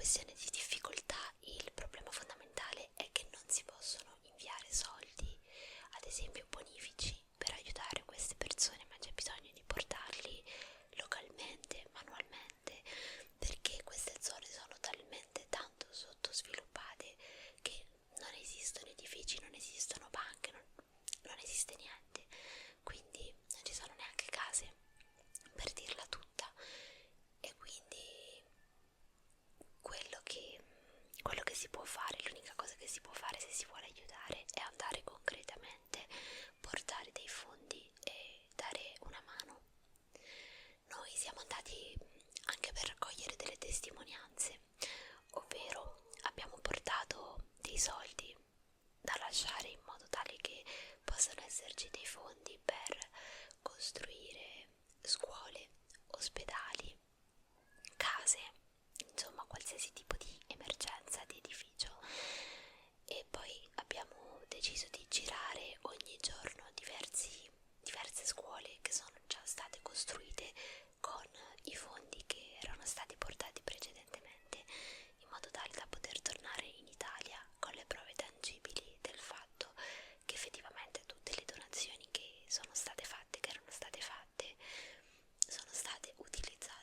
questione di difficoltà, il problema fondamentale è che non si possono inviare soldi, ad esempio bonifici, per aiutare queste persone, ma c'è bisogno di portarli localmente, manualmente, perché queste zone sono talmente tanto sottosviluppate che non esistono edifici, non esistono banche, non esiste niente, quindi non ci sono neanche case, per dirla tutta. E quindi quello che si può fare, l'unica cosa che si può fare se si vuole aiutare è andare concretamente, portare dei fondi e dare una mano. Noi siamo andati anche per raccogliere delle testimonianze, ovvero abbiamo portato dei soldi da lasciare in modo tale che possano esserci dei fondi per costruire scuole, ospedali, case, insomma qualsiasi tipo di emergenza di edificio. E poi abbiamo deciso di girare ogni giorno diverse scuole che sono già state costruite con i fondi che erano stati portati precedentemente, in modo tale da poter tornare in Italia con le prove tangibili del fatto che effettivamente tutte le donazioni che sono state fatte, che erano state fatte, sono state utilizzate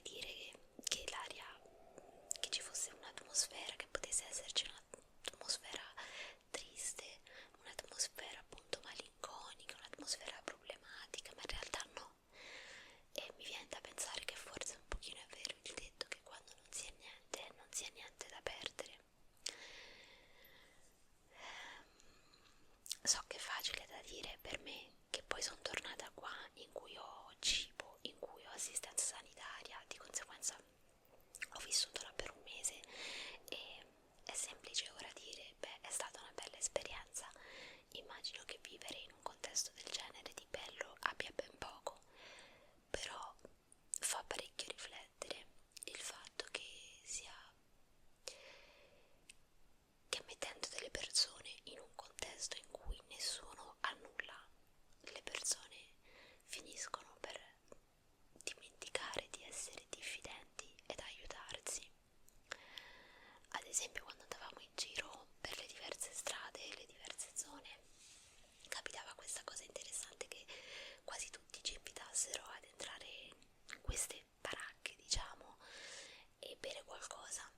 dire che l'aria, che ci fosse un'atmosfera, che potesse esserci un'atmosfera triste, un'atmosfera appunto malinconica, un'atmosfera problematica, ma in realtà no. E mi viene da pensare che forse un pochino è vero il detto che quando non si è niente, non si ha niente da perdere. So che è facile da dire per me, che poi sono tornata qua in cui ho cibo, in cui ho assistenza sanitaria, di conseguenza ho vissuto là per un mese e è semplice ora dire, beh, è stata una bella esperienza. Immagino che vivere in un contesto del genere di bello abbia ben poco, però fa parecchio riflettere il fatto che mettendo delle persone in un contesto in cui nessuno ha nulla, le persone finiscono per dimenticare di essere diffidenti ed aiutarsi. Ad esempio, quando andavamo in giro per le diverse strade e le diverse zone, capitava questa cosa interessante, che quasi tutti ci invitassero ad entrare in queste baracche, diciamo, e bere qualcosa,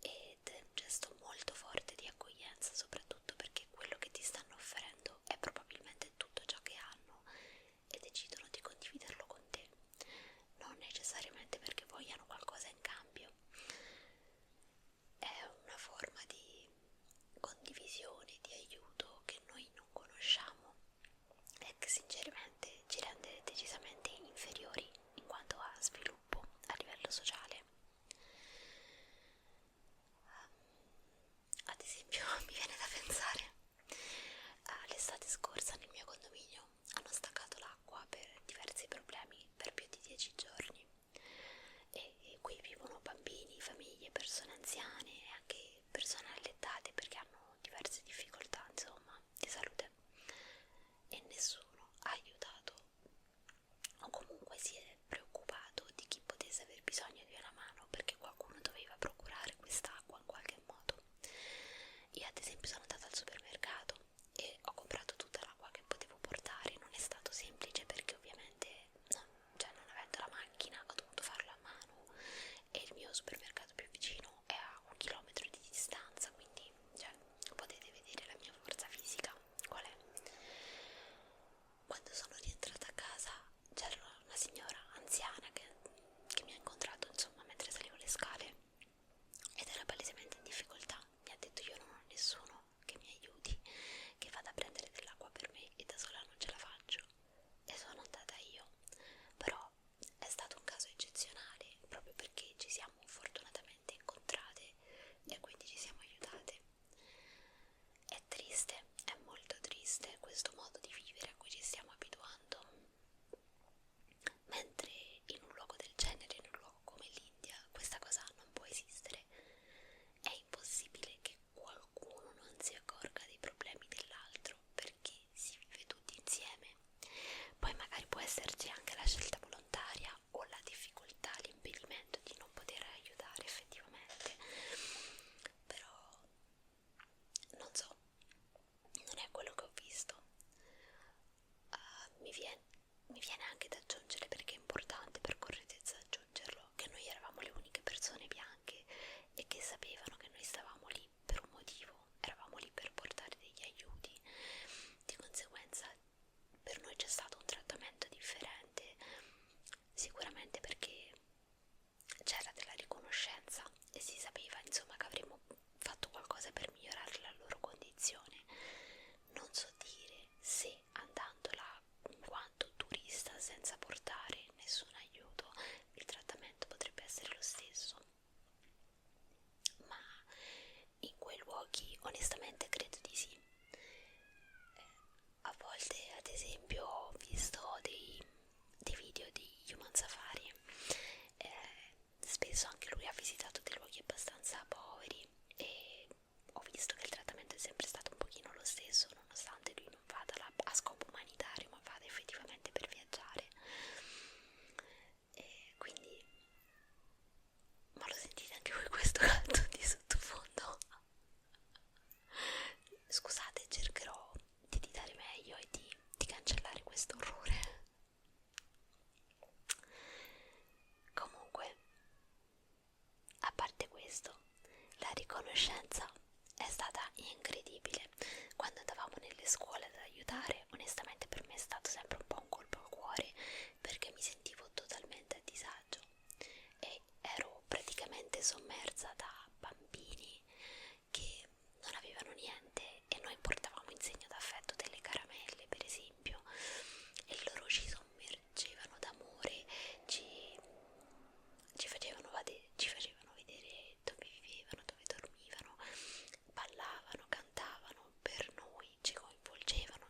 ed è un gesto molto forte di accoglienza, soprattutto perché quello che ti stanno offrendo è probabilmente tutto ciò che hanno e decidono di condividerlo con te, non necessariamente perché vogliano qualcosa in cambio. È una forma di condivisione, di aiuto che noi non conosciamo e che sinceramente ci rende decisamente inferiori in quanto a sviluppo a livello sociale. Ad esempio mi viene da pensare all'estate scorsa nel mio condominio hanno staccato l'acqua per diversi problemi per più di 10 giorni e qui vivono bambini, famiglie, persone anziane e anche persone allettate perché hanno diverse difficoltà, insomma, di salute, e nessuno ha aiutato o comunque si è preoccupato di chi potesse aver bisogno di una mano, perché qualcuno doveva procurare quest'acqua in qualche modo. Io ad esempio sono andata al supermercato e ho comprato tutta l'acqua che potevo portare. Non è stato semplice perché ovviamente non avendo la macchina ho dovuto farlo a mano e il mio supermercato più vicino è a 1 chilometro di distanza, quindi potete vedere la mia forza fisica qual è. Quando sono rientrata a casa c'era una signora anziana che mi ha incontrato, insomma, mentre salivo le scale ed era palesemente in difficoltà. Mi ha detto: io non ho nessuno che mi aiuti, che vada a prendere dell'acqua per me e da sola non ce la faccio, e sono andata io. Però è stato un caso eccezionale proprio perché ci siamo fortunatamente incontrate e quindi ci siamo aiutate. È triste, è molto triste questo modo di vivere a cui ci stiamo abituando, mentre in conoscenza è stata incredibile. Quando andavamo nelle scuole ad aiutare, onestamente per me è stato sempre un po' un colpo al cuore, perché mi sentivo totalmente a disagio e ero praticamente sommersa da bambini che non avevano niente e noi portavamo in segno d'affetto delle caramelle, per esempio, e loro ci sommergevano d'amore, ci facevano vedere dove vivevano, dove dormivano, ballavano, cantavano per noi, ci coinvolgevano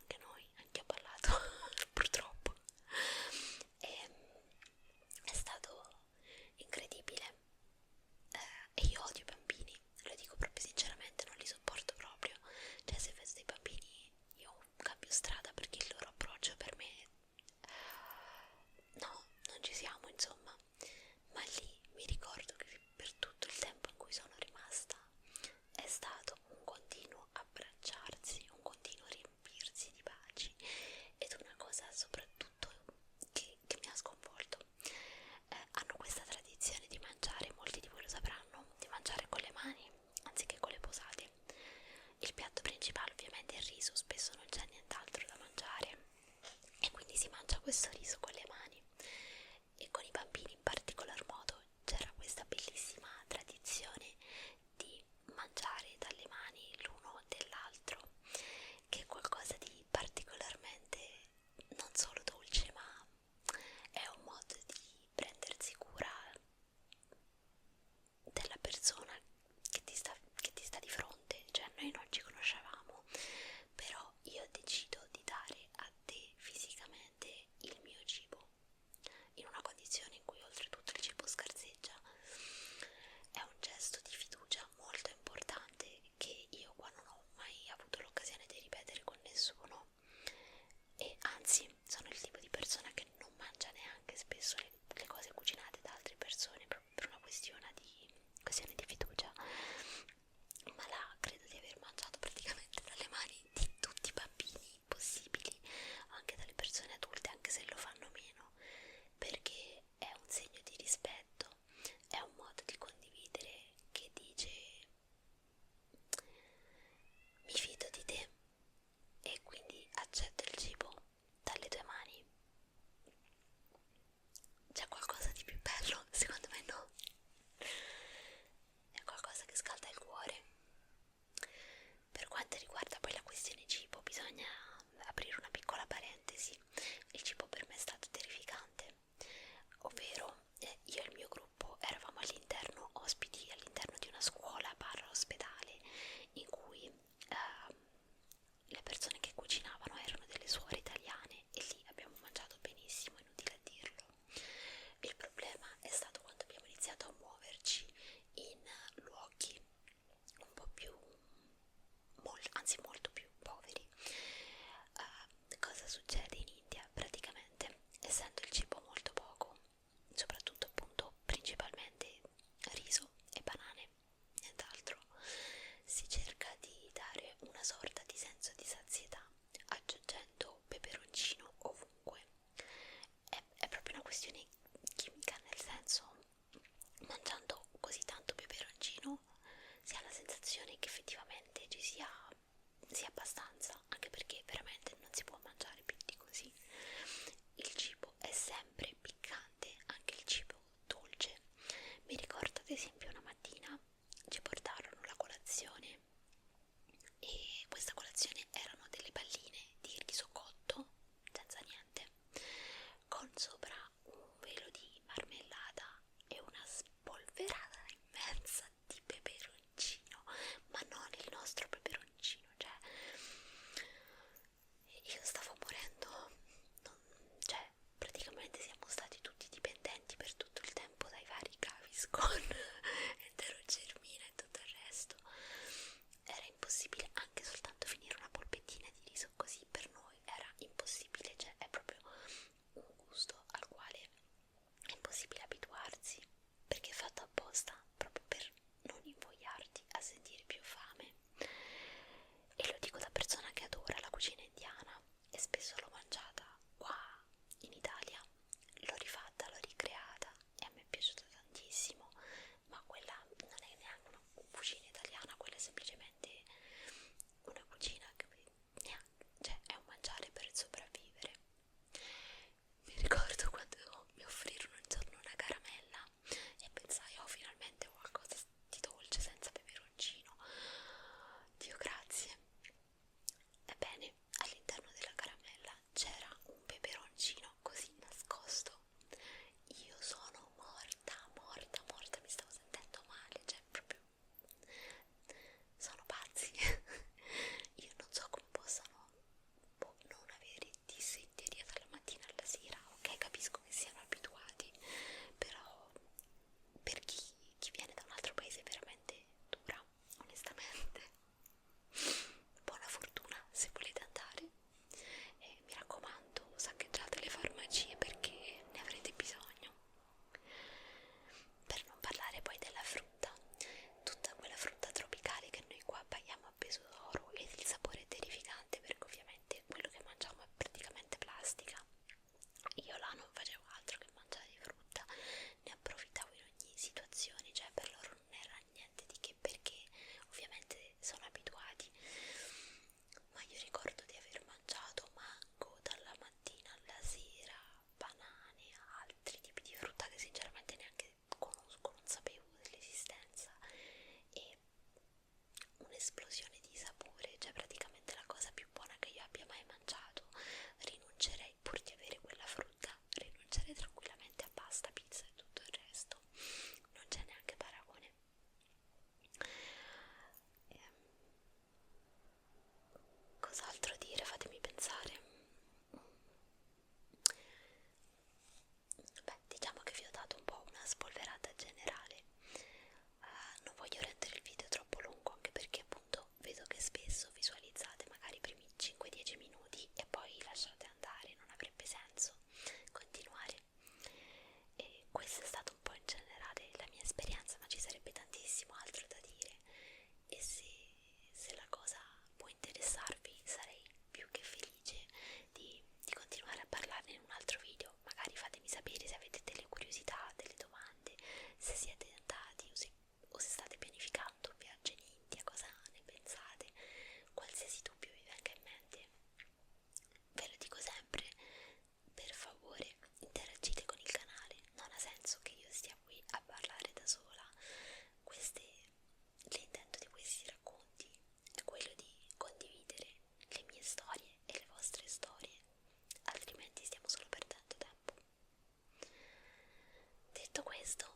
detto questo,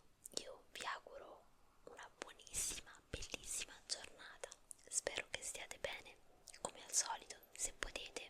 io vi auguro una buonissima, bellissima giornata. Spero che stiate bene. Come al solito, se potete,